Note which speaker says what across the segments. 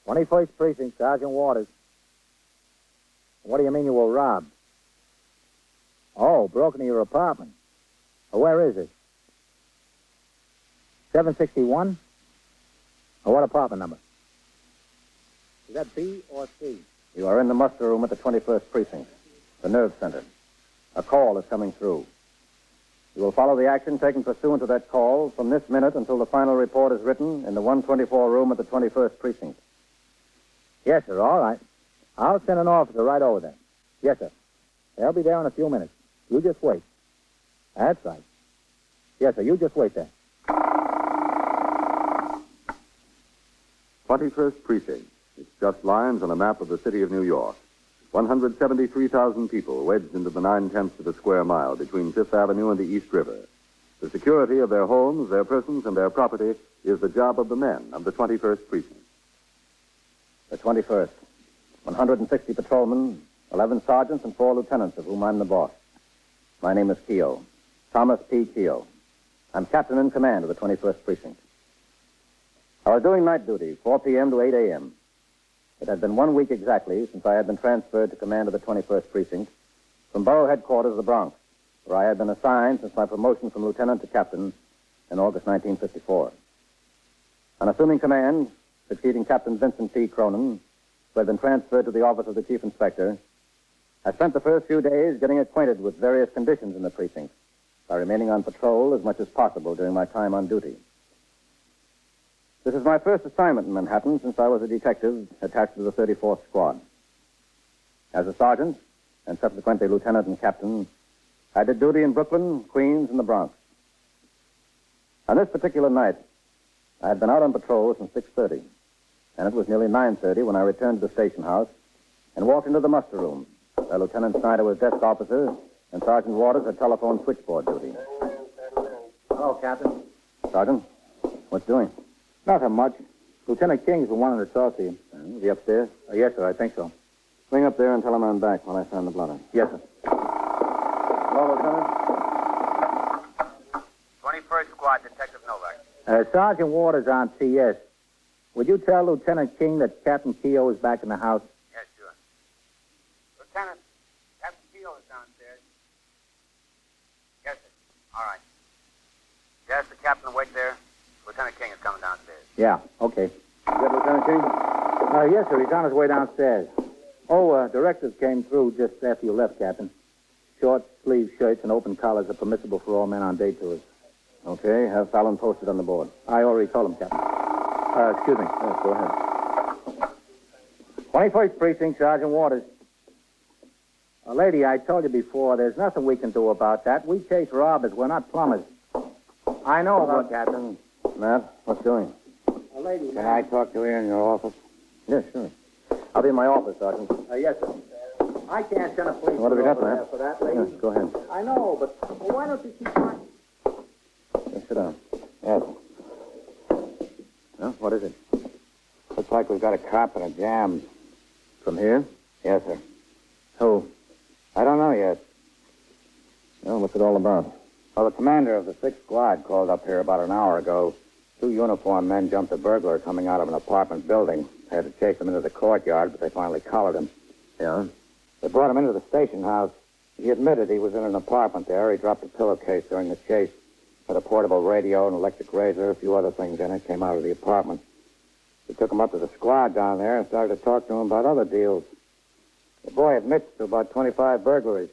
Speaker 1: 21st Precinct, Sergeant Waters. What do you mean you were robbed? Oh, broken into your apartment. Well, where is it? 761? Or what apartment number? Is that B or C?
Speaker 2: You are in the muster room at the 21st Precinct, the nerve center. A call is coming through. You will follow the action taken pursuant to that call from this minute until the final report is written in the 124 room at the 21st Precinct.
Speaker 1: Yes, sir, all right. I'll send an officer right over there. Yes, sir. They'll be there in a few minutes. You just wait. That's right. Yes, sir, you just wait there.
Speaker 3: 21st Precinct. It's just lines on a map of the city of New York. 173,000 people wedged into the 9/10 of a square mile between Fifth Avenue and the East River. The security of their homes, their persons, and their property is the job of the men of the 21st Precinct.
Speaker 2: The 21st. 160 patrolmen, 11 sergeants, and 4 lieutenants, of whom I'm the boss. My name is Keogh. Thomas P. Keogh. I'm captain in command of the 21st Precinct. I was doing night duty, 4 p.m. to 8 a.m. It had been 1 week exactly since I had been transferred to command of the 21st Precinct from Borough Headquarters of the Bronx, where I had been assigned since my promotion from lieutenant to captain in August 1954. On assuming command, succeeding Captain Vincent P. Cronin, who had been transferred to the office of the chief inspector, I spent the first few days getting acquainted with various conditions in the precinct by remaining on patrol as much as possible during my time on duty. This is my first assignment in Manhattan since I was a detective attached to the 34th Squad. As a sergeant, and subsequently lieutenant and captain, I did duty in Brooklyn, Queens, and the Bronx. On this particular night, I had been out on patrol since 6:30, and it was nearly 9:30 when I returned to the station house and walked into the muster room, where Lieutenant Snyder was desk officer and Sergeant Waters had telephone switchboard duty.
Speaker 1: Hello, Captain.
Speaker 2: Sergeant, what's doing?
Speaker 1: Nothing much. Lieutenant King's been wanting to talk to you.
Speaker 2: Is he upstairs?
Speaker 1: Yes, sir, I think so.
Speaker 2: Swing up there and tell him I'm back while I sign the blotter.
Speaker 1: Yes, sir.
Speaker 2: Hello, Lieutenant.
Speaker 4: 21st Squad, Detective Novak.
Speaker 1: Sergeant Waters on TS. Would you tell Lieutenant King that Captain Keogh is back in the house?
Speaker 4: Yes, sure. Lieutenant, Captain Keogh is downstairs. Yes, sir. All right. Yes, the captain will wait there. Lieutenant King is coming downstairs.
Speaker 1: Yeah, okay.
Speaker 2: Is that Lieutenant King?
Speaker 1: Yes, sir, he's on his way downstairs. Oh, directives came through just after you left, Captain. Short sleeve shirts and open collars are permissible for all men on day tours.
Speaker 2: Okay, have Fallon posted on the board.
Speaker 1: I already told him, Captain. Excuse me.
Speaker 2: Yes, go ahead.
Speaker 1: 21st Precinct, Sergeant Waters. Lady, I told you before, there's nothing we can do about that. We chase robbers. We're not plumbers. I know about
Speaker 2: Captain. Matt, what's doing?
Speaker 1: Lady,
Speaker 2: Can I talk to you in your office? Yes, sure. I'll be in my office, Sergeant.
Speaker 1: Yes, sir. I can't send a policeman
Speaker 2: What have you got,
Speaker 1: over there
Speaker 2: Matt?
Speaker 1: for that, lady.
Speaker 2: Yes, go ahead.
Speaker 1: I know, but why don't you keep on?
Speaker 2: Yes, sit down. Yes. Well, what is it?
Speaker 5: Looks like we've got a cop in a jam.
Speaker 2: From here?
Speaker 5: Yes, sir.
Speaker 2: Who?
Speaker 5: I don't know yet.
Speaker 2: Well, what's it all about?
Speaker 5: Well, the commander of the 6th Squad called up here about an hour ago. 2 uniformed men jumped a burglar coming out of an apartment building. They had to chase him into the courtyard, but they finally collared him.
Speaker 2: Yeah?
Speaker 5: They brought him into the station house. He admitted he was in an apartment there. He dropped a pillowcase during the chase. Had a portable radio, an electric razor, a few other things in it. Came out of the apartment. We took him up to the squad down there and started to talk to him about other deals. The boy admits to about 25 burglaries.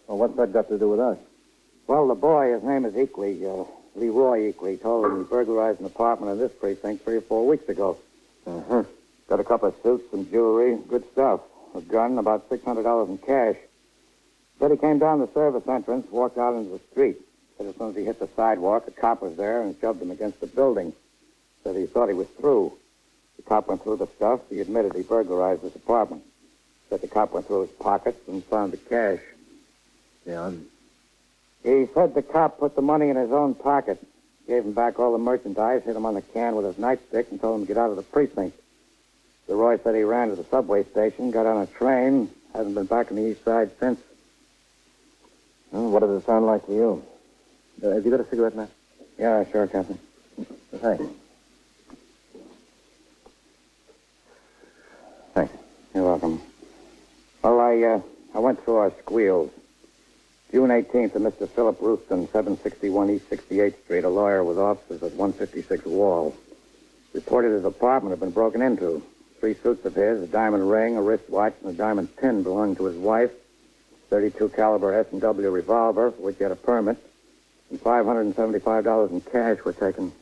Speaker 2: Well, what's that got to do with us?
Speaker 5: Well, the boy, his name is Eakley, Leroy Eakley, told him he burglarized an apartment in this precinct 3 or 4 weeks ago.
Speaker 2: Uh-huh.
Speaker 5: Got a couple of suits, some jewelry, good stuff. A gun, about $600 in cash. Said he came down the service entrance, walked out into the street. Said as soon as he hit the sidewalk, a cop was there and shoved him against the building. Said he thought he was through. The cop went through the stuff. He admitted he burglarized this apartment. Said the cop went through his pockets and found the cash.
Speaker 2: Yeah?
Speaker 5: He said the cop put the money in his own pocket, gave him back all the merchandise, hit him on the can with his nightstick, and told him to get out of the precinct. Leroy said he ran to the subway station, got on a train, hasn't been back on the east side since.
Speaker 2: Well, what does it sound like to you? Have you got a cigarette, Matt?
Speaker 5: Yeah, sure, Captain.
Speaker 2: Thanks.
Speaker 5: You're welcome. Well, I went through our squeals. June 18th to Mr. Philip Rooston, 761 East 68th Street, a lawyer with offices at 156 Wall. Reported his apartment had been broken into. 3 suits of his, a diamond ring, a wristwatch, and a diamond pin belonging to his wife, 32 caliber S&W revolver, for which he had a permit, and $575 in cash were taken.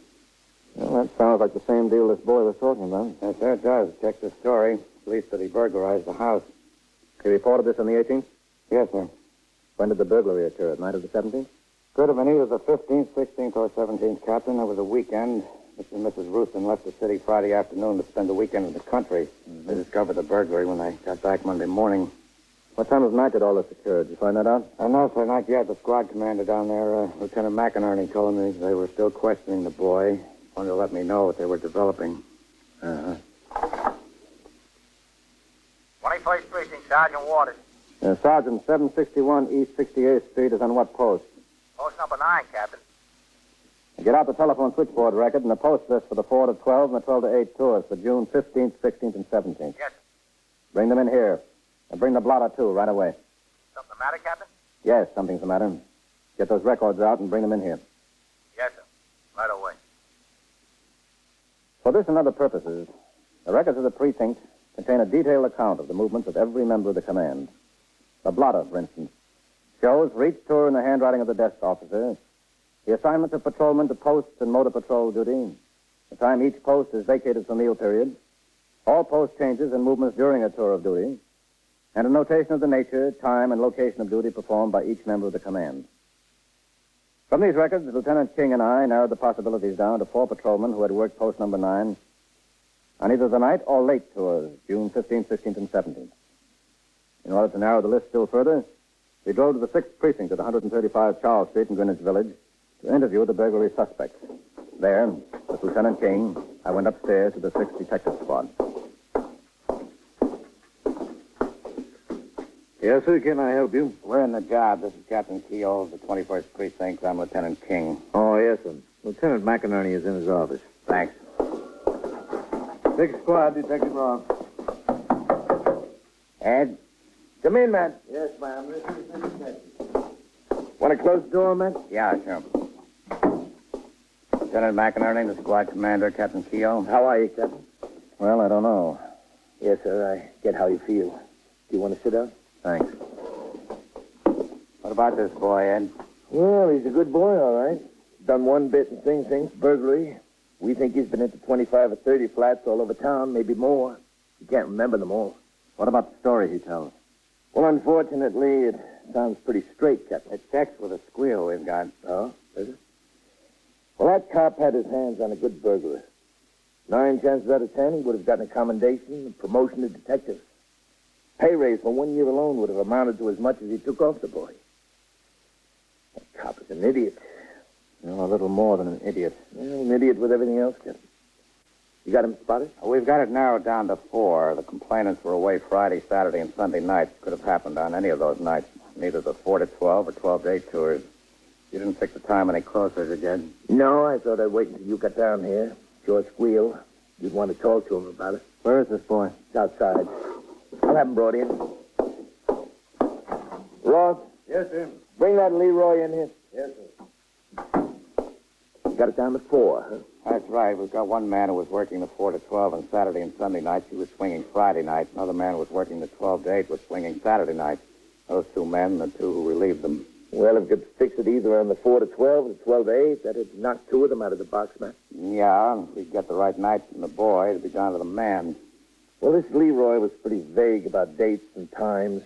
Speaker 2: Well, that sounds like the same deal this boy was talking about.
Speaker 5: Yes, sir, it does. Check the story. Police said he burglarized the house.
Speaker 2: He reported this on the 18th?
Speaker 5: Yes, sir.
Speaker 2: When did the burglary occur? At night of the 17th?
Speaker 5: Could have been either the 15th, 16th, or 17th, Captain. It was a weekend. Mr. and Mrs. Rooston left the city Friday afternoon to spend the weekend in the country. They discovered the burglary when they got back Monday morning.
Speaker 2: What time of night did all this occur? Did you find that out?
Speaker 5: No, sir, not yet. The squad commander down there, Lieutenant McInerney, told me they were still questioning the boy. Wanted to let me know what they were developing.
Speaker 4: 21st Precinct, Sergeant Waters.
Speaker 2: Sergeant, 761 East 68th Street is on what post?
Speaker 4: Post number 9, Captain.
Speaker 2: Get out the telephone switchboard record and the post list for the 4 to 12 and the 12 to 8 tours for June 15th, 16th, and 17th.
Speaker 4: Yes, sir.
Speaker 2: Bring them in here. And bring the blotter, too, right away.
Speaker 4: Something the matter, Captain?
Speaker 2: Yes, something's the matter. Get those records out and bring them in here.
Speaker 4: Yes, sir. Right away.
Speaker 2: For this and other purposes, the records of the precinct contain a detailed account of the movements of every member of the command. The blotter, for instance, shows for each tour in the handwriting of the desk officer the assignments of patrolmen to posts and motor patrol duty, the time each post is vacated for meal period, all post changes and movements during a tour of duty, and a notation of the nature, time, and location of duty performed by each member of the command. From these records, Lieutenant King and I narrowed the possibilities down to 4 patrolmen who had worked post number 9 on either the night or late tours, June 15th, 16th, and 17th. In order to narrow the list still further, we drove to the 6th Precinct at 135 Charles Street in Greenwich Village to interview the burglary suspects. There, with Lieutenant King, I went upstairs to the 6th Detective Squad.
Speaker 1: Yes, sir. Can I help you?
Speaker 5: We're in the job. This is Captain Keogh of the 21st Precinct. I'm Lieutenant King.
Speaker 1: Oh, yes, sir. Lieutenant McInerney is in his office.
Speaker 5: Thanks.
Speaker 1: 6th Squad, Detective Ross.
Speaker 5: Ed?
Speaker 1: Come in, man.
Speaker 6: Yes, ma'am.
Speaker 1: Want to close the door, man?
Speaker 5: Yeah, sure. Lieutenant McInerney, the squad commander, Captain Keogh.
Speaker 1: How are you, Captain?
Speaker 2: Well, I don't know.
Speaker 1: Yes, sir. I get how you feel. Do you want to sit down?
Speaker 2: Thanks.
Speaker 5: What about this boy, Ed?
Speaker 1: Well, he's a good boy, all right. Done one bit and thing since burglary. We think he's been into 25 or 30 flats all over town, maybe more. You can't remember them all.
Speaker 2: What about the story he tells?
Speaker 1: Well, unfortunately, it sounds pretty straight, Captain.
Speaker 5: It checks with a squeal we've got.
Speaker 1: Oh, does it? Well, that cop had his hands on a good burglar. 9 chances out of 10, he would have gotten a commendation, a promotion to detective. Pay raise for 1 year alone would have amounted to as much as he took off the boy. That cop is an idiot.
Speaker 2: Well, a little more than an idiot.
Speaker 1: Well, an idiot with everything else, Captain. You got him spotted?
Speaker 5: We've got it narrowed down to 4. The complainants were away Friday, Saturday, and Sunday nights. Could have happened on any of those nights. Neither the 4 to 12 or 12 to 8 tours. You didn't fix the time any closer, did you?
Speaker 1: No, I thought I'd wait until you got down here. Sure squeal. You'd want to talk to him about it.
Speaker 2: Where is this boy?
Speaker 1: It's outside. I'll have him brought in. Ross?
Speaker 6: Yes, sir.
Speaker 1: Bring that Leroy in here.
Speaker 6: Yes, sir.
Speaker 1: You got it down to 4, huh?
Speaker 5: That's right. We've got one man who was working the 4 to 12 on Saturday and Sunday nights. He was swinging Friday night. Another man was working the 12 to 8 was swinging Saturday night. Those 2 men, the 2 who relieved them.
Speaker 1: Well, if you could fix it either on the 4 to 12 or the 12 to 8, that'd knock 2 of them out of the box, man.
Speaker 5: Yeah, if we get the right night from the boy, it'd be down to the man.
Speaker 1: Well, this Leroy was pretty vague about dates and times.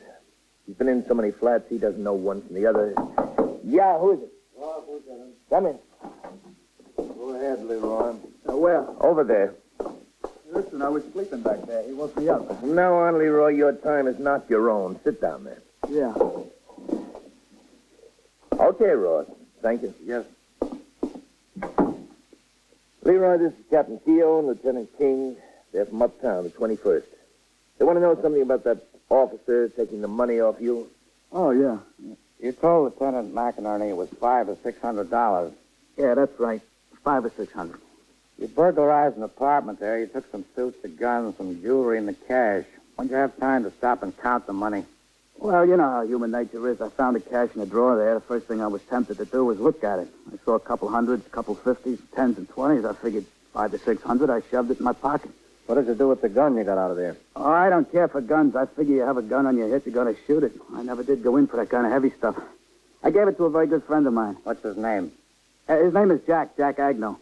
Speaker 1: He's been in so many flats, he doesn't know one from the other. Yeah, who is it?
Speaker 6: Ross, Lieutenant.
Speaker 1: Come in.
Speaker 6: Go ahead, Leroy.
Speaker 1: Where? Over there.
Speaker 6: Listen, I was sleeping back there. He woke me up.
Speaker 1: From now on, Leroy, your time is not your own. Sit down there.
Speaker 6: Yeah.
Speaker 1: Okay, Ross. Thank you.
Speaker 6: Yes.
Speaker 1: Leroy, this is Captain Keogh and Lieutenant King. They're from uptown, the 21st. They want to know something about that officer taking the money off you.
Speaker 6: Oh, yeah.
Speaker 5: You told Lieutenant McInerney it was $500 or $600.
Speaker 1: Yeah, that's right. 500 or 600.
Speaker 5: You burglarized an apartment there. You took some suits, a gun, some jewelry, and the cash. When'd you have time to stop and count the money?
Speaker 6: Well, you know how human nature is. I found the cash in a drawer there. The first thing I was tempted to do was look at it. I saw a couple hundreds, a couple 50s, 10s, and 20s. I figured 500 to 600. I shoved it in my pocket.
Speaker 2: What did you do with the gun you got out of there?
Speaker 6: Oh, I don't care for guns. I figure you have a gun on your hip, you're going to shoot it. I never did go in for that kind of heavy stuff. I gave it to a very good friend of mine.
Speaker 5: What's his name?
Speaker 6: His name is Jack Agno.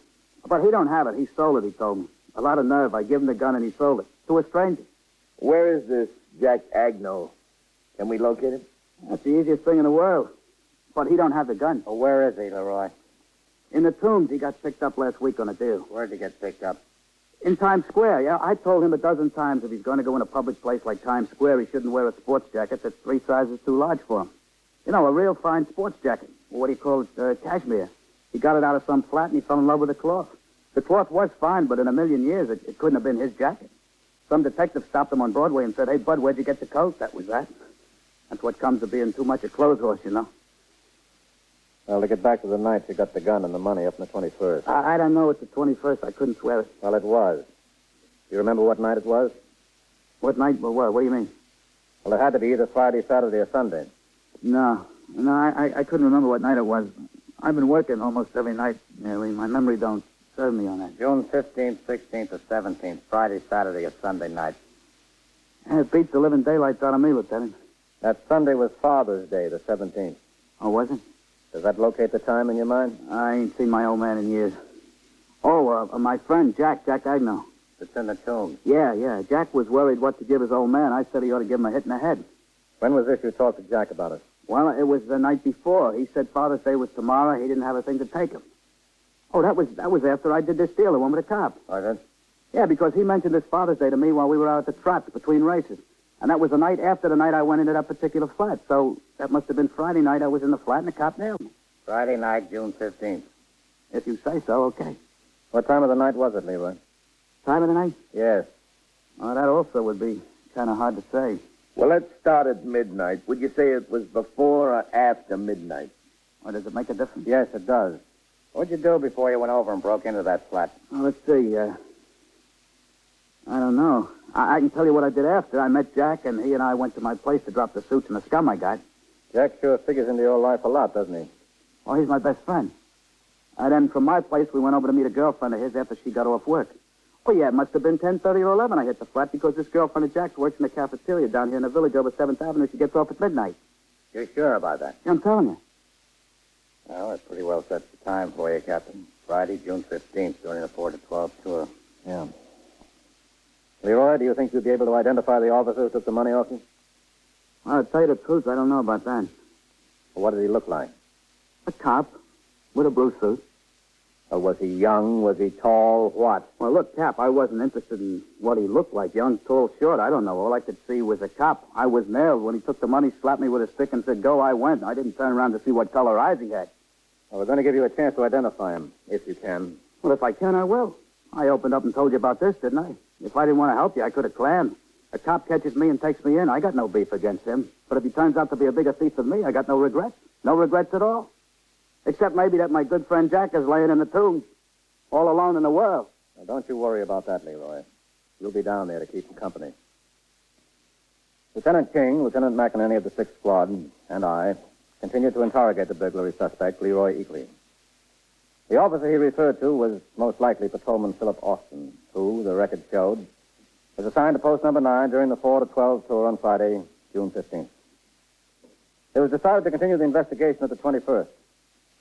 Speaker 6: But he don't have it. He sold it, he told me. A lot of nerve. I gave him the gun and he sold it. To a stranger.
Speaker 1: Where is this Jack Agno? Can we locate him?
Speaker 6: That's the easiest thing in the world. But he don't have the gun.
Speaker 5: Well, where is he, Leroy?
Speaker 6: In the Tombs, he got picked up last week on a deal.
Speaker 5: Where'd he get picked up?
Speaker 6: In Times Square, yeah. I told him a dozen times if he's going to go in a public place like Times Square, he shouldn't wear a sports jacket that's 3 sizes too large for him. You know, a real fine sports jacket. What do you call it? Cashmere. He got it out of some flat and he fell in love with the cloth. The cloth was fine, but in a million years, it couldn't have been his jacket. Some detective stopped him on Broadway and said, "Hey, Bud, where'd you get the coat?" That was that. That's what comes of being too much a clothes horse, you know.
Speaker 2: Well, to get back to the night you got the gun and the money up on the 21st.
Speaker 6: I don't know. It's the 21st. I couldn't swear it.
Speaker 2: Well, it was. You remember what night it was?
Speaker 6: What night? Well, what? What do you mean?
Speaker 2: Well, it had to be either Friday, Saturday, or Sunday.
Speaker 6: No, I couldn't remember what night it was. I've been working almost every night, nearly. My memory don't serve me on that.
Speaker 5: June 15th, 16th, or 17th. Friday, Saturday, or Sunday night.
Speaker 6: It beats the living daylights out of me, Lieutenant.
Speaker 2: That Sunday was Father's Day, the 17th.
Speaker 6: Oh, was it?
Speaker 2: Does that locate the time in your mind?
Speaker 6: I ain't seen my old man in years. Oh, my friend, Jack Agno.
Speaker 5: It's in the Tombs.
Speaker 6: Yeah. Jack was worried what to give his old man. I said he ought to give him a hit in the head.
Speaker 2: When was this you talked to Jack about it?
Speaker 6: Well, it was the night before. He said Father's Day was tomorrow. He didn't have a thing to take him. Oh, that was after I did this deal, the one with the cop.
Speaker 2: Was it?
Speaker 6: Yeah, because he mentioned this Father's Day to me while we were out at the trots between races. And that was the night after the night I went into that particular flat. So that must have been Friday night I was in the flat and the cop nailed me.
Speaker 5: Friday night, June 15th.
Speaker 6: If you say so, okay.
Speaker 2: What time of the night was it, Leroy?
Speaker 6: Time of the night?
Speaker 2: Yes.
Speaker 6: Well, that also would be kind of hard to say.
Speaker 1: Well, let's start at midnight. Would you say it was before or after midnight?
Speaker 6: Or does it make a difference?
Speaker 2: Yes, it does.
Speaker 5: What'd you do before you went over and broke into that flat?
Speaker 6: Well, let's see. I don't know. I can tell you what I did after. I met Jack, and he and I went to my place to drop the suits and the scum I got.
Speaker 2: Jack sure figures into your life a lot, doesn't he?
Speaker 6: Oh, he's my best friend. And then from my place, we went over to meet a girlfriend of his after she got off work. Oh, yeah, it must have been 10:30 or 11 I hit the flat because this girlfriend of Jack's works in the cafeteria down here in the village over 7th Avenue. She gets off at midnight.
Speaker 5: You're sure about that?
Speaker 6: Yeah, I'm telling you.
Speaker 5: Well, that pretty well sets the time for you, Captain. Friday, June 15th, during the 4 to 12 tour.
Speaker 2: Yeah. Leroy, do you think you'll be able to identify the officer who took the money off you?
Speaker 6: Well, to tell you the truth, I don't know about that.
Speaker 2: Well, what did he look like?
Speaker 6: A cop with a blue suit.
Speaker 2: Was he young? Was he tall? What?
Speaker 6: Well, look, Cap, I wasn't interested in what he looked like. Young, tall, short, I don't know. All I could see was a cop. I was nailed. When he took the money, slapped me with a stick and said, "Go," I went. I didn't turn around to see what color eyes he had.
Speaker 2: Well, we're going to give you a chance to identify him, if you can.
Speaker 6: Well, if I can, I will. I opened up and told you about this, didn't I? If I didn't want to help you, I could have clammed. A cop catches me and takes me in. I got no beef against him. But if he turns out to be a bigger thief than me, I got no regrets. No regrets at all. Except maybe that my good friend Jack is laying in the tomb, all alone in the world.
Speaker 2: Now, don't you worry about that, Leroy. You'll be down there to keep him company. Lieutenant King, Lieutenant McInerney of the 6th Squad, and I continued to interrogate the burglary suspect, Leroy Eakley. The officer he referred to was most likely Patrolman Philip Austin, who, the record showed, was assigned to post number 9 during the 4 to 12 tour on Friday, June 15th. It was decided to continue the investigation at the 21st,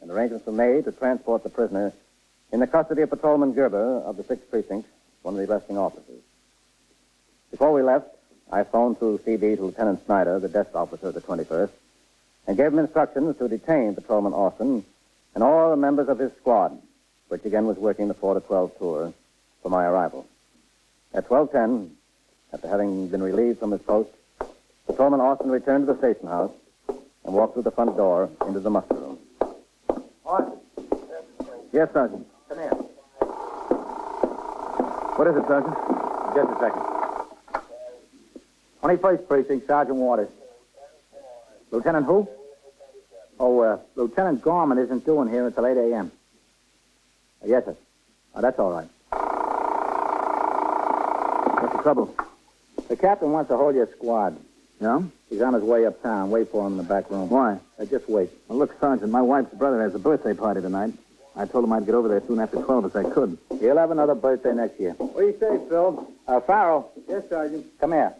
Speaker 2: and arrangements were made to transport the prisoner in the custody of Patrolman Gerber of the 6th Precinct, one of the arresting officers. Before we left, I phoned through CB to Lieutenant Snyder, the desk officer of the 21st, and gave him instructions to detain Patrolman Austin and all the members of his squad, which again was working the 4 to 12 tour, for my arrival. At 12:10, after having been relieved from his post, Patrolman Austin returned to the station house and walked through the front door into the muster room.
Speaker 6: Austin.
Speaker 2: Yes, Sergeant.
Speaker 6: Come here. What is it, Sergeant? Just a second. 21st Precinct, Sergeant Waters. Lieutenant who? Oh, Lieutenant Gorman isn't due in here until 8 a.m. Yes, sir. Oh, that's all right. What's the trouble?
Speaker 2: The captain wants to hold your squad.
Speaker 6: Yeah?
Speaker 2: He's on his way uptown. Wait for him in the back room.
Speaker 6: Why?
Speaker 2: Just wait.
Speaker 6: Well, look, Sergeant, my wife's brother has a birthday party tonight. I told him I'd get over there soon after 12 as I could.
Speaker 2: He'll have another birthday next year.
Speaker 6: What do you say, Phil?
Speaker 2: Farrell.
Speaker 6: Yes, Sergeant.
Speaker 2: Come here.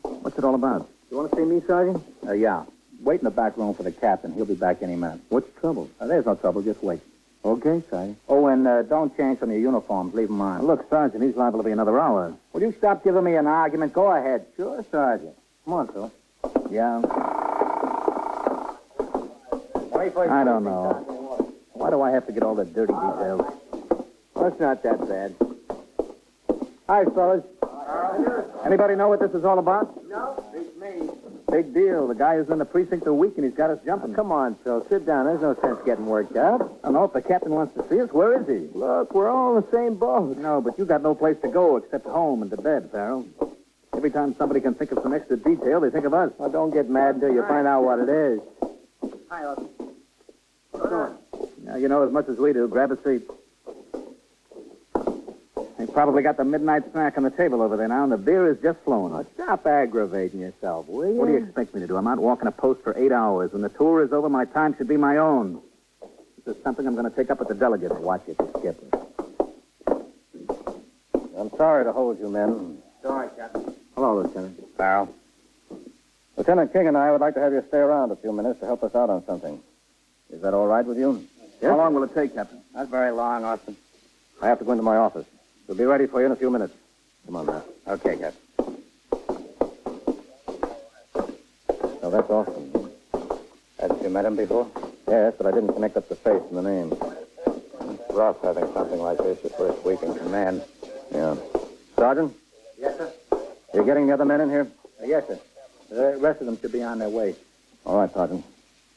Speaker 6: What's it all about?
Speaker 2: You want to see me, Sergeant? Yeah. Wait in the back room for the captain. He'll be back any minute.
Speaker 6: What's the trouble?
Speaker 2: There's no trouble. Just wait.
Speaker 6: Okay, Sergeant.
Speaker 2: Oh, and don't change from your uniforms. Leave them on.
Speaker 6: Look, Sergeant, he's liable to be another hour.
Speaker 2: Will you stop giving me an argument? Go ahead. Sure, Sergeant. Come on, Phil.
Speaker 6: Yeah? I don't know. Why do I have to get all the dirty details?
Speaker 2: Well, it's not that bad. Hi, fellas.
Speaker 6: Anybody know what this is all about?
Speaker 4: No, it's me.
Speaker 6: Big deal. The guy is in the precinct a week and he's got us jumping.
Speaker 2: Come on, Phil. Sit down. There's no sense getting worked up.
Speaker 6: I don't know if the captain wants to see us. Where is he?
Speaker 2: Look, we're all in the same boat.
Speaker 6: No, but you got no place to go except home and to bed, Farrell. Every time somebody can think of some extra detail, they think of us.
Speaker 2: Well, don't get mad until you find out what it is.
Speaker 4: Hi, Austin.
Speaker 6: Now, you know as much as we do. Grab a seat. They probably got the midnight snack on the table over there now, and the beer is just flowing.
Speaker 2: Oh, stop aggravating yourself, will you?
Speaker 6: What do you expect me to do? I'm out walking a post for 8 hours. When the tour is over, my time should be my own. This is something I'm going to take up with the delegates.
Speaker 2: Watch it, Skipper. I'm sorry to hold you, men.
Speaker 4: Sorry, Captain.
Speaker 2: Hello, Lieutenant.
Speaker 5: Farrell.
Speaker 2: Lieutenant King and I would like to have you stay around a few minutes to help us out on something. Is that all right with you?
Speaker 6: How long will it take, Captain?
Speaker 5: Not very long, Austin.
Speaker 2: I have to go into my office. We'll be ready for you in a few minutes. Come on now.
Speaker 5: Okay, Captain.
Speaker 2: Oh, that's Austin.
Speaker 5: Have you met him before?
Speaker 2: Yes, but I didn't connect up the face and the name.
Speaker 5: It's rough having something like this your first week in command.
Speaker 2: Yeah. Sergeant?
Speaker 4: Yes, sir.
Speaker 2: You're getting the other men in here?
Speaker 6: Yes, sir. The rest of them should be on their way.
Speaker 2: All right, Sergeant.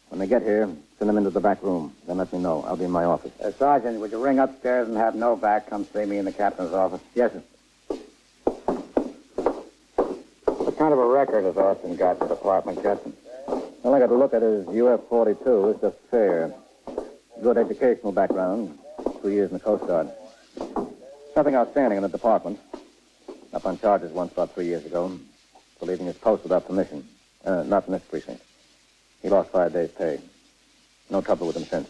Speaker 2: When they get here, send them into the back room. Then let me know. I'll be in my office.
Speaker 5: Sergeant, would you ring upstairs and have Novak come see me in the captain's office?
Speaker 6: Yes, sir.
Speaker 5: What kind of a record has Austin got in the department, Captain?
Speaker 2: Well, I got to look at his UF-42. It's just fair. Good educational background. 2 years in the Coast Guard. Nothing outstanding in the department. Up on charges once about 3 years ago for leaving his post without permission. Not in this precinct. He lost 5 days' pay. No trouble with him since.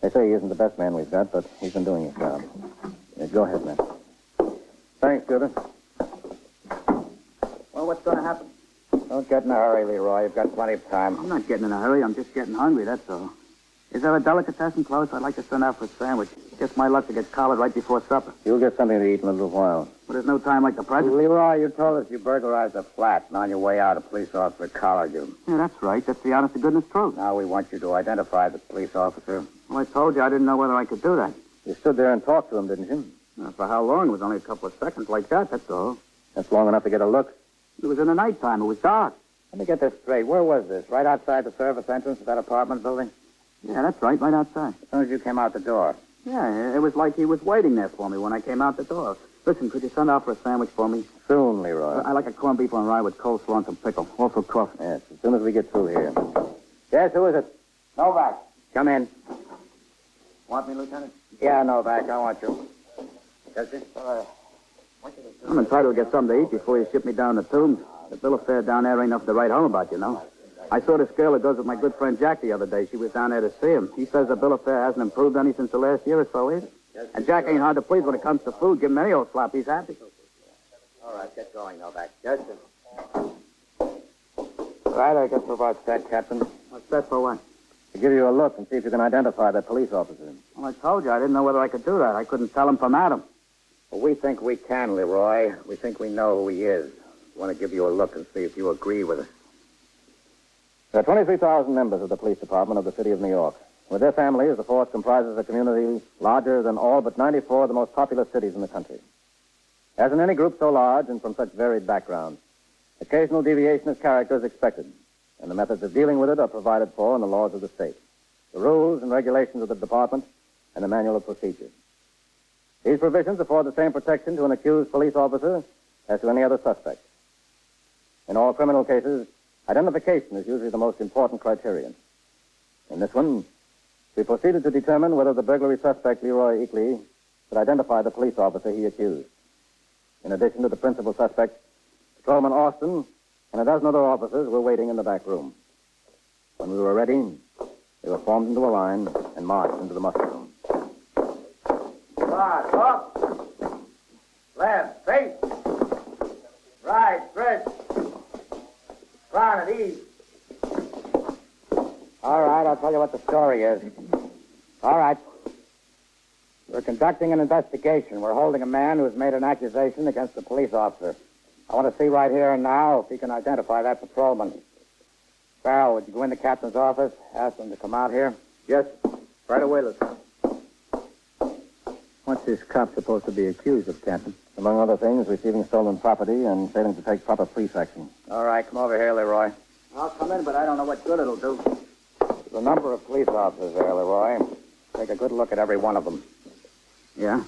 Speaker 2: They say he isn't the best man we've got, but he's been doing his job. Go ahead, man. Thanks, Judith.
Speaker 6: Well, what's going to happen?
Speaker 5: Don't get in a hurry, Leroy. You've got plenty of time.
Speaker 6: I'm not getting in a hurry. I'm just getting hungry, that's all. Is there a delicatessen close? I'd like to send out for a sandwich. Guess my luck to get collared right before supper.
Speaker 2: You'll get something to eat in a little while.
Speaker 6: But there's no time like the present.
Speaker 5: Leroy, you told us you burglarized a flat, and on your way out, a police officer collared you.
Speaker 6: Yeah, that's right. That's the honest to goodness truth.
Speaker 5: Now we want you to identify the police officer.
Speaker 6: Well, I told you I didn't know whether I could do that.
Speaker 2: You stood there and talked to him, didn't you?
Speaker 6: For how long? It was only a couple of seconds like that, that's all.
Speaker 2: That's long enough to get a look.
Speaker 6: It was in the nighttime. It was dark.
Speaker 5: Let me get this straight. Where was this? Right outside the service entrance of that apartment building?
Speaker 6: Yeah, that's right, right outside.
Speaker 5: As soon as you came out the door.
Speaker 6: Yeah, it was like he was waiting there for me when I came out the door. Listen, could you send out for a sandwich for me?
Speaker 2: Soon, Leroy.
Speaker 6: I like a corned beef on rye with coleslaw and some pickle. Also coffee.
Speaker 2: Yes, as soon as we get through here. Yes, who is it?
Speaker 5: Novak, come in.
Speaker 6: Want me, Lieutenant?
Speaker 5: Yeah, Novak, I want you.
Speaker 6: Yes, sir. I'm entitled to get something to eat before you ship me down the tubes. The bill of fare down there ain't enough to write home about, you know. I saw this girl that goes with my good friend Jack the other day. She was down there to see him. He says the bill of fare hasn't improved any since the last year or so, is it? And Jack ain't hard to please when it comes to food. Give him any old slop. He's happy.
Speaker 5: All right, get going, Novak. Yes, sir. Right, I guess we're about set, Captain.
Speaker 6: What's that for what?
Speaker 2: To give you a look and see if you can identify that police officer.
Speaker 6: Well, I told you I didn't know whether I could do that. I couldn't tell him from Adam.
Speaker 5: Well, we think we can, Leroy. We think we know who he is. We want to give you a look and see if you agree with us.
Speaker 2: There are 23,000 members of the police department of the city of New York. With their families, the force comprises a community larger than all but 94 of the most populous cities in the country. As in any group so large and from such varied backgrounds, occasional deviation of character is expected, and the methods of dealing with it are provided for in the laws of the state, the rules and regulations of the department, and the manual of procedure. These provisions afford the same protection to an accused police officer as to any other suspect. In all criminal cases, identification is usually the most important criterion. In this one, we proceeded to determine whether the burglary suspect, Leroy Eakley, could identify the police officer he accused. In addition to the principal suspect, Patrolman Austin and a dozen other officers were waiting in the back room. When we were ready, they were formed into a line and marched into the muster room.
Speaker 5: March, up. Left, face. Right, stretch. Round at ease. All right, I'll tell you what the story is. All right. We're conducting an investigation. We're holding a man who has made an accusation against a police officer. I want to see right here and now if he can identify that patrolman. Farrell, would you go in the captain's office, ask him to come out here?
Speaker 2: Yes, right away, Lieutenant. What's this cop supposed to be accused of, Captain? Among other things, receiving stolen property and failing to take proper police action.
Speaker 5: All right, come over here, Leroy.
Speaker 6: I'll come in, but I don't know what good it'll do.
Speaker 5: There's a number of police officers there, Leroy. Take a good look at every one of them.
Speaker 6: Yeah?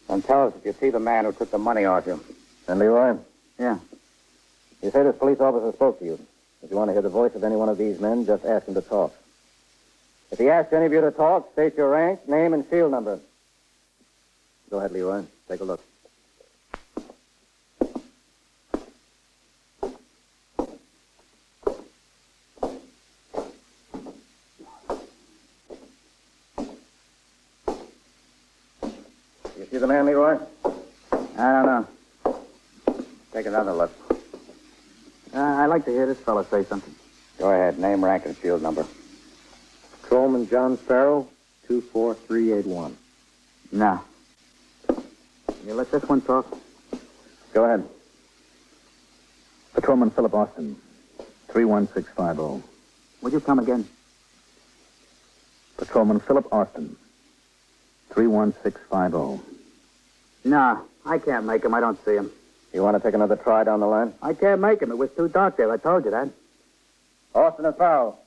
Speaker 5: And tell us if you see the man who took the money off you.
Speaker 2: And Leroy,
Speaker 6: Yeah.
Speaker 2: you say this police officer spoke to you. If you want to hear the voice of any one of these men, just ask him to talk. If he asks any of you to talk, state your rank, name, and field number. Go ahead, Leroy. Take a look. You see the man, Leroy?
Speaker 6: I don't know.
Speaker 5: Take another look.
Speaker 6: I'd like to hear this fella say something.
Speaker 5: Go ahead. Name, rank, and field number.
Speaker 2: Patrolman John Farrell, 24381.
Speaker 6: No. You let this one talk?
Speaker 2: Go ahead.
Speaker 7: Patrolman Philip Austin, 31650.
Speaker 6: Would you come again?
Speaker 7: Patrolman Philip Austin, 31650.
Speaker 6: No, I can't make him. I don't see him.
Speaker 2: You want to take another try down the line?
Speaker 6: I can't make him. It was too dark there. I told you that.
Speaker 2: Austin and Farrell,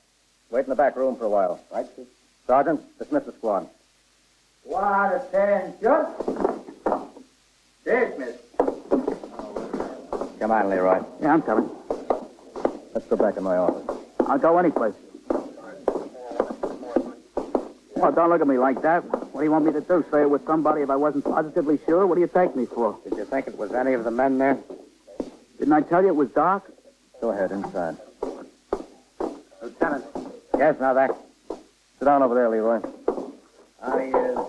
Speaker 2: wait in the back room for a while. Right, Chief? Sergeant, dismiss the squad.
Speaker 5: 1 out of 10, shoot. Dismiss. Come on, Leroy.
Speaker 6: Yeah, I'm coming.
Speaker 2: Let's go back in my office.
Speaker 6: I'll go anyplace. Oh, don't look at me like that. What do you want me to do? Say it was somebody if I wasn't positively sure? What do you take me for?
Speaker 5: Did you think it was any of the men there?
Speaker 6: Didn't I tell you it was dark?
Speaker 2: Go ahead, inside.
Speaker 5: Lieutenant. Yes, now that.
Speaker 2: Sit down over there, Leroy.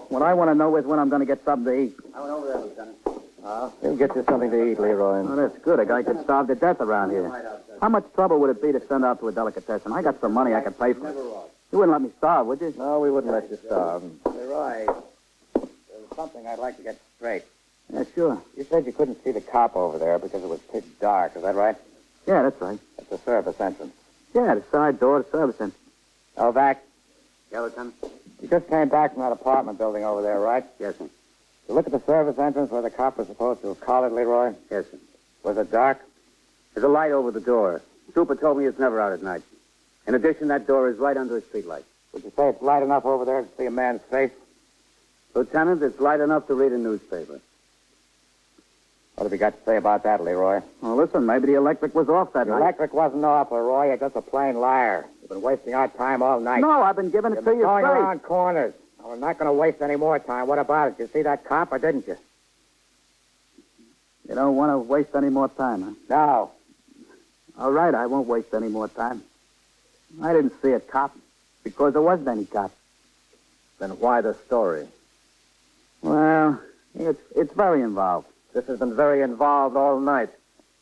Speaker 6: What I want to know is when I'm going to get something to eat.
Speaker 5: I went over there, Lieutenant.
Speaker 2: We'll get you something to eat, Leroy.
Speaker 6: Oh, that's good. A guy could starve to death around here. How much trouble would it be to send out to a delicatessen? I got some money I could pay for it. You wouldn't let me starve, would you?
Speaker 2: No, we wouldn't let you starve.
Speaker 5: Leroy, there's something I'd like to get straight.
Speaker 6: Yeah, sure.
Speaker 5: You said you couldn't see the cop over there because it was pitch dark. Is that right?
Speaker 6: Yeah, that's right.
Speaker 5: It's the service entrance.
Speaker 6: Yeah, the side door, the service entrance.
Speaker 5: Novak,
Speaker 4: Yeah, Lieutenant?
Speaker 5: you just came back from that apartment building over there, right?
Speaker 4: Yes, sir.
Speaker 5: You look at the service entrance where the cop was supposed to have collared Leroy.
Speaker 4: Yes, sir.
Speaker 5: Was it dark?
Speaker 4: There's a light over the door. Trooper told me it's never out at night. In addition, that door is right under a street light.
Speaker 5: Would you say it's light enough over there to see a man's face?
Speaker 4: Lieutenant, it's light enough to read a newspaper.
Speaker 5: What have you got to say about that, Leroy?
Speaker 6: Well, listen, maybe the electric was off that
Speaker 5: The
Speaker 6: night.
Speaker 5: electric wasn't off, Leroy. You're just a plain liar. You've been wasting our time all night.
Speaker 6: No, I've been giving it
Speaker 5: You've
Speaker 6: to
Speaker 5: been
Speaker 6: you
Speaker 5: going
Speaker 6: straight.
Speaker 5: around corners. Now, we're not going to waste any more time. What about it? You see that cop, or didn't you?
Speaker 6: You don't want to waste any more time, huh?
Speaker 5: No.
Speaker 6: All right, I won't waste any more time. I didn't see a cop because there wasn't any cop.
Speaker 2: Then why the story?
Speaker 6: Well, it's very involved.
Speaker 2: This has been very involved all night.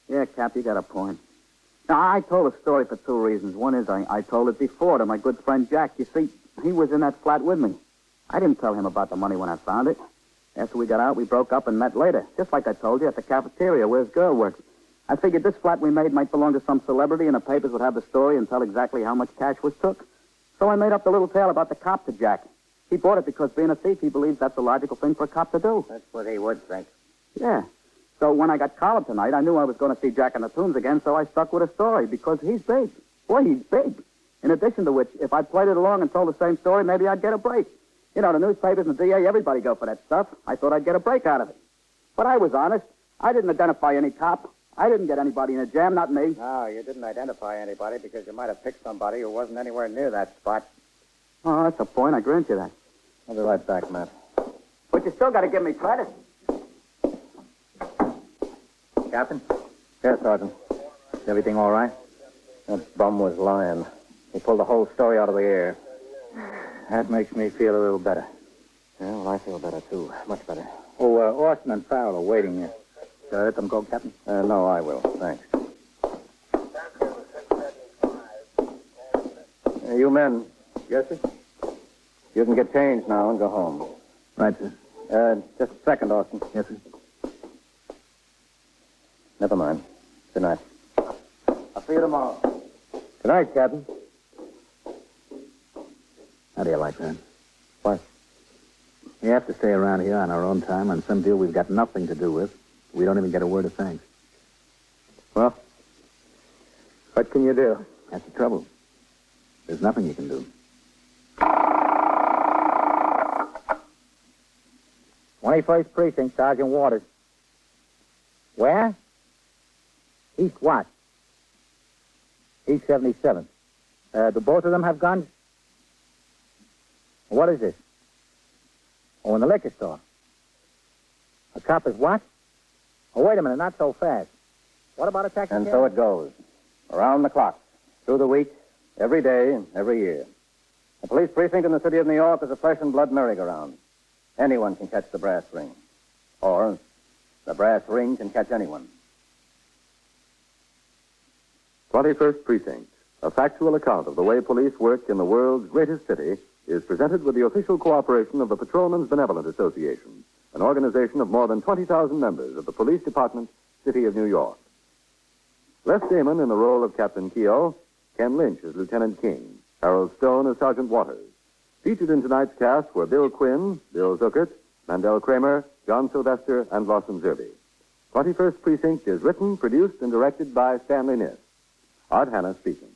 Speaker 6: Yeah, Cap, you got a point. Now, I told the story for two reasons. One is I told it before to my good friend Jack. You see, he was in that flat with me. I didn't tell him about the money when I found it. After we got out, we broke up and met later, just like I told you, at the cafeteria where his girl works. I figured this flat we made might belong to some celebrity, and the papers would have the story and tell exactly how much cash was took. So I made up the little tale about the cop to Jack. He bought it because, being a thief, he believes that's the logical thing for a cop to do.
Speaker 5: That's what he would think.
Speaker 6: Yeah. So when I got collared tonight, I knew I was going to see Jack in the Tombs again, so I stuck with a story, because he's big. Boy, he's big. In addition to which, if I played it along and told the same story, maybe I'd get a break. You know, the newspapers and the DA, everybody go for that stuff. I thought I'd get a break out of it. But I was honest. I didn't identify any cop. I didn't get anybody in a jam, not me.
Speaker 5: No, you didn't identify anybody because you might have picked somebody who wasn't anywhere near that spot.
Speaker 6: Oh, that's a point. I grant you that.
Speaker 2: I'll be right back, Matt.
Speaker 6: But you still got to give me credit.
Speaker 2: Captain? Yes, Sergeant.
Speaker 7: Everything all right?
Speaker 2: That bum was lying. He pulled the whole story out of the air.
Speaker 7: That makes me feel a little better.
Speaker 2: Yeah, well, I feel better, too. Much better.
Speaker 7: Oh, Austin and Farrell are waiting here. Shall I let them go, Captain?
Speaker 2: No, I will. Thanks. You men.
Speaker 7: Yes, sir.
Speaker 2: You can get changed now and go home.
Speaker 7: Right, sir.
Speaker 2: Just a second, Austin.
Speaker 7: Yes, sir.
Speaker 2: Never mind. Good night. I'll see you tomorrow.
Speaker 7: Good night, Captain. How do you like that?
Speaker 2: What?
Speaker 7: We have to stay around here on our own time on some deal we've got nothing to do with. We don't even get a word of thanks.
Speaker 2: Well, what can you do?
Speaker 7: That's the trouble. There's nothing you can do.
Speaker 6: 21st Precinct, Sergeant Waters. Where? East what? East 77th. Do both of them have guns? What is this? Oh, in the liquor store. A cop is what? Oh, wait a minute, not so fast. What about a taxi?
Speaker 2: And so it goes. Around the clock. Through the week. Every day. Every year. The police precinct in the city of New York is a flesh and blood merry-go-round. Anyone can catch the brass ring. Or the brass ring can catch anyone.
Speaker 3: 21st Precinct, a factual account of the way police work in the world's greatest city, is presented with the official cooperation of the Patrolmen's Benevolent Association, an organization of more than 20,000 members of the Police Department, City of New York. Les Damon in the role of Captain Keogh, Ken Lynch as Lieutenant King, Harold Stone as Sergeant Waters. Featured in tonight's cast were Bill Quinn, Bill Zuckert, Mandel Kramer, John Sylvester, and Lawson Zerby. 21st Precinct is written, produced, and directed by Stanley Niss. Art Hanna speaking.